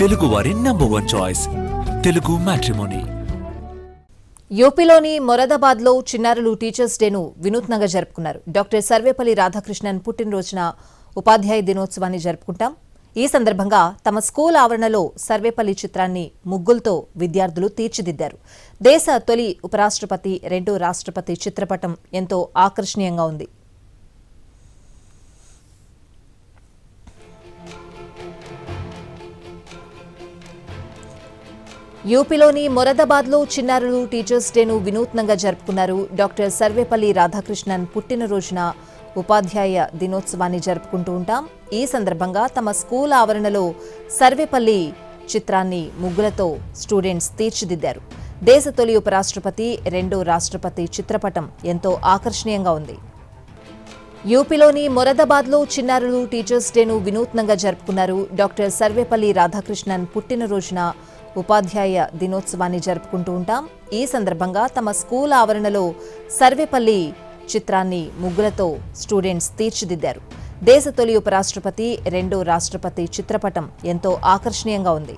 తెలుగు వారి number 1 choice Telugu matrimony. యూపీలోని మొరాదాబాద్లో చిన్నారులు టీచర్స్ డేను వినూత్నంగా జరుపుకున్నారు. డాక్టర్ సర్వేపల్లి రాధాకృష్ణన్ పుట్టినరోజున ఉపాధ్యాయ దినోత్సవాన్ని జరుపుకుంటాం. ఈ సందర్భంగా తమ స్కూల్ ఆవరణలో సర్వేపల్లి చిత్రాన్ని ముగ్గులతో విద్యార్థులు తీర్చిదిద్దారు. దేశ తొలి ఉపరాష్ట్రపతి, రెండో రాష్ట్రపతి చిత్రపటం ఎంతో ఆకర్షణీయంగా ఉంది. యూపీలోని మొరాదాబాద్లో చిన్నారులు టీచర్స్ డేను వినూత్నంగా జరుపుకున్నారు. డాక్టర్ సర్వేపల్లి రాధాకృష్ణన్ పుట్టినరోజున ఉపాధ్యాయ దినోత్సవాన్ని జరుపుకుంటూ ఉంటాం. ఈ సందర్భంగా తమ స్కూల్ ఆవరణలో సర్వేపల్లి చిత్రాన్ని ముగ్గులతో స్టూడెంట్స్ తీర్చిదిద్దారు. దేశ తొలి ఉపరాష్ట్రపతి, రెండో రాష్ట్రపతి చిత్రపటం ఎంతో ఆకర్షణీయంగా ఉంది. యూపీలోని మొరాదాబాద్లో చిన్నారులు టీచర్స్ డేను వినూత్నంగా జరుపుకున్నారు. డాక్టర్ సర్వేపల్లి రాధాకృష్ణన్ పుట్టినరోజున ఉపాధ్యాయ దినోత్సవాన్ని జరుపుకుంటూ ఉంటాం. ఈ సందర్భంగా తమ స్కూల్ ఆవరణలో సర్వేపల్లి చిత్రాన్ని ముగ్గులతో స్టూడెంట్స్ తీర్చిదిద్దారు. దేశ తొలి ఉపరాష్ట్రపతి, రెండో రాష్ట్రపతి చిత్రపటం ఎంతో ఆకర్షణీయంగా ఉంది.